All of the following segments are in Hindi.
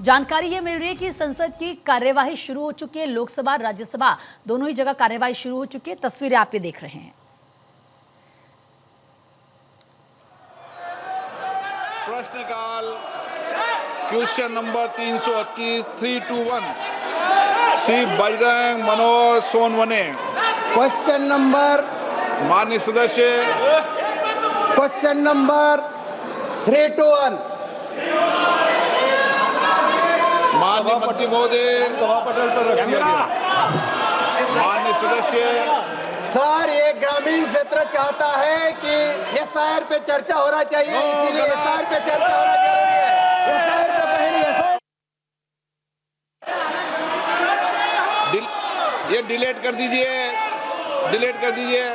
जानकारी ये मिल रही है कि संसद की कार्यवाही शुरू हो चुकी है। लोकसभा राज्यसभा दोनों ही जगह कार्यवाही शुरू हो चुकी है। तस्वीरें आप ये देख रहे हैं। प्रश्नकाल क्वेश्चन नंबर 321 321 श्री बजरंग मनोहर सोनवने। क्वेश्चन नंबर माननीय सदस्य क्वेश्चन नंबर 321 माननीय मंत्री महोदय सभापटल पर रख दिया गया। माननीय सदस्य सर, ये ग्रामीण क्षेत्र चाहता है कि एसआईआर पे चर्चा होना चाहिए, इसीलिए एसआईआर पे चर्चा होना जरूरी है। एसआईआर पे पहले ये डिलीट कर दीजिए, डिलीट कर दीजिए।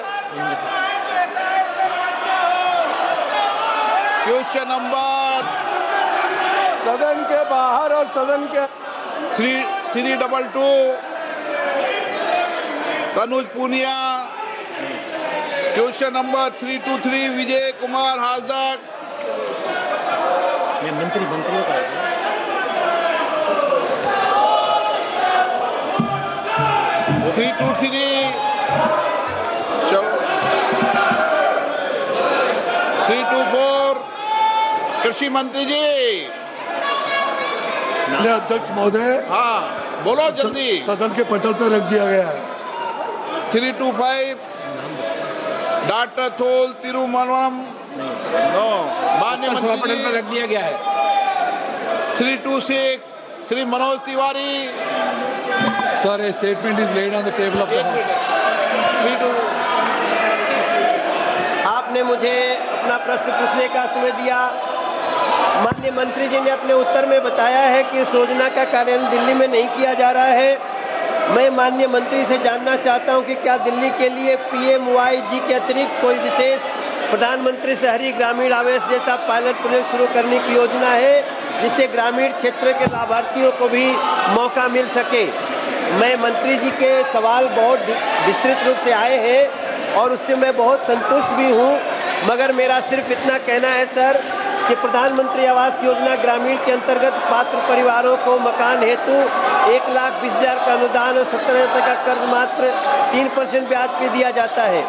क्वेश्चन नंबर सदन के बाहर और सदन के 322 तनुज पूनिया। Question number 323 Vijay Kumar Hajda. मंत्रियों का 323 चलो 324 कृषि मंत्री जी। अध्यक्ष महोदय, हाँ बोलो जल्दी। सदन के पटल पर रख दिया गया है। 325 डॉक्टर थोल तिरुमलम। माननीय सभापटल पर रख दिया गया है। 326 Shri Manoj Tiwari. Sir, a statement is laid on the table of the House. आपने मुझे अपना प्रश्न पूछने का समय दिया। माननीय मंत्री जी ने अपने उत्तर में बताया है कि इस योजना का कार्यान्वयन दिल्ली में नहीं किया जा रहा है। मैं माननीय मंत्री से जानना चाहता हूं कि क्या दिल्ली के लिए PMYG के अतिरिक्त कोई विशेष प्रधानमंत्री शहरी ग्रामीण आवास जैसा पायलट प्रोजेक्ट शुरू करने की योजना है, जिससे ग्रामीण क्षेत्र के लाभार्थियों को भी मौका मिल सके। मैं मंत्री जी के सवाल बहुत विस्तृत रूप से आए हैं और उससे मैं बहुत संतुष्ट भी हूं, मगर मेरा सिर्फ इतना कहना है सर कि प्रधानमंत्री आवास योजना ग्रामीण के अंतर्गत पात्र परिवारों को मकान हेतु 1,20,000 का अनुदान और 17,000 का कर्ज मात्र 3% ब्याज पे दिया जाता है।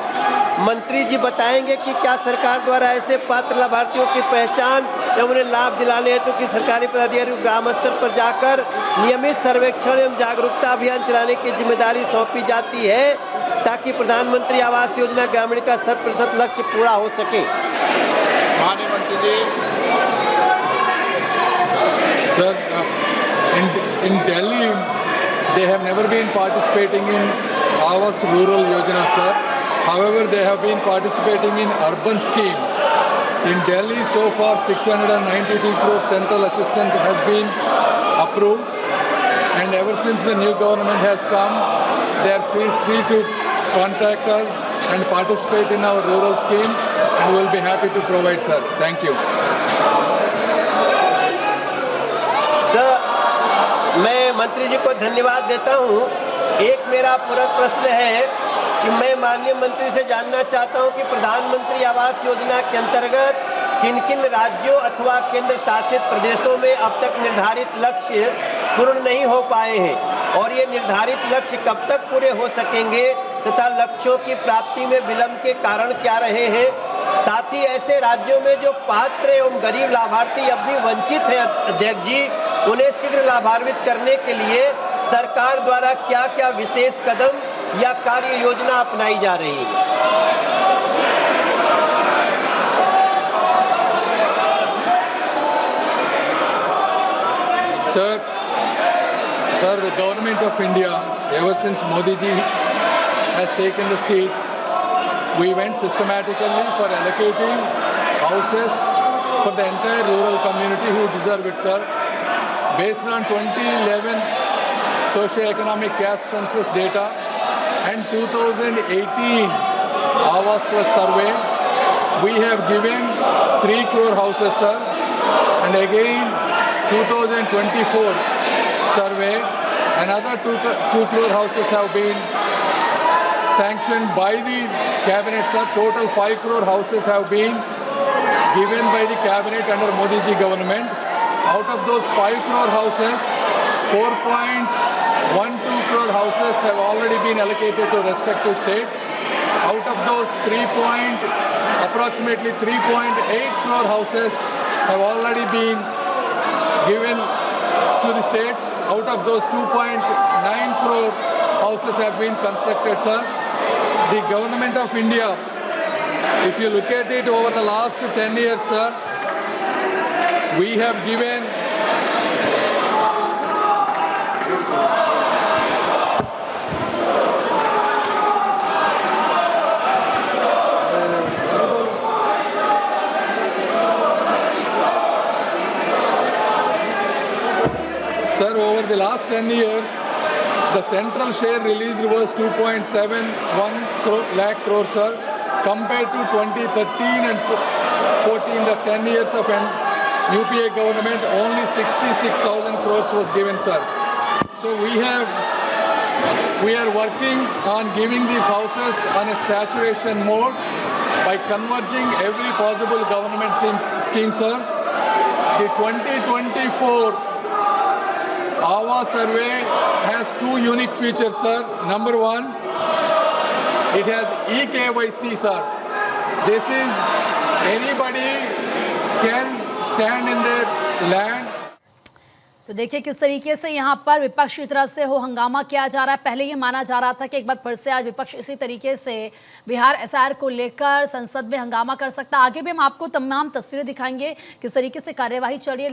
मंत्री जी बताएंगे कि क्या सरकार द्वारा ऐसे पात्र लाभार्थियों की पहचान एवं उन्हें लाभ दिलाने हेतु कि सरकारी पदाधिकारी ग्राम स्तर पर जाकर नियमित सर्वेक्षण एवं जागरूकता अभियान चलाने की जिम्मेदारी सौंपी जाती है, ताकि प्रधानमंत्री आवास योजना ग्रामीण का 100% लक्ष्य पूरा हो सके। माननीय मंत्री जी। Sir, in Delhi, they have never been participating in Awas Rural Yojana, sir. However, they have been participating in urban scheme. In Delhi, so far 692 crore central assistance has been approved, and ever since the new government has come, they are free to contact us and participate in our rural scheme, and we will be happy to provide, sir. Thank you. Sir, मैं मंत्री जी को धन्यवाद देता हूं। एक मेरा पूरक प्रश्न है कि मैं माननीय मंत्री से जानना चाहता हूं कि प्रधानमंत्री आवास योजना के अंतर्गत किन किन राज्यों अथवा केंद्र शासित प्रदेशों में अब तक निर्धारित लक्ष्य पूर्ण नहीं हो पाए हैं, और ये निर्धारित लक्ष्य कब तक पूरे हो सकेंगे तथा लक्ष्यों की प्राप्ति में विलंब के कारण क्या रहे हैं। साथ ही ऐसे राज्यों में जो पात्र एवं गरीब लाभार्थी अब भी वंचित है अध्यक्ष जी, उन्हें शीघ्र लाभान्वित करने के लिए सरकार द्वारा क्या क्या विशेष कदम या कार्य योजना अपनाई जा रही है। Sir, the government of India, ever since Modi ji has taken the seat, we went systematically for allocating houses for the entire rural community who deserve it, sir. Based on 2011 socio-economic caste census data and 2018 Awas Plus survey, we have given 3 crore houses, sir, and again 2024 survey, another 2 crore houses have been sanctioned by the cabinet, sir. Total 5 crore houses have been given by the cabinet under Modi ji government. Out of those 5 crore houses, 4.12 crore houses have already been allocated to respective states. Out of those, approximately 3.8 crore houses have already been given to the states. Out of those, 2.9 crore houses have been constructed, sir. The government of India, if you look at it over the last 10 years, sir, we have given Sir, over the last 10 years, the central share released was 2.71 lakh crore, sir, compared to 2013 and 14, the 10 years of an UPA government, only 66,000 crores was given, sir. So we are working on giving these houses on a saturation mode by converging every possible government scheme, sir. The 2024 Awa survey has 2 unique features, sir. Number 1, it has eKYC, sir. This is anybody can stand in their land. तो देखिए किस तरीके से यहाँ पर विपक्ष की तरफ से हो हंगामा किया जा रहा है। पहले ये माना जा रहा था कि एक बार फिर से आज विपक्ष इसी तरीके से बिहार एसआईआर को लेकर संसद में हंगामा कर सकता है। आगे भी हम आपको तमाम तस्वीरें दिखाएंगे किस तरीके से कार्यवाही चल रही है।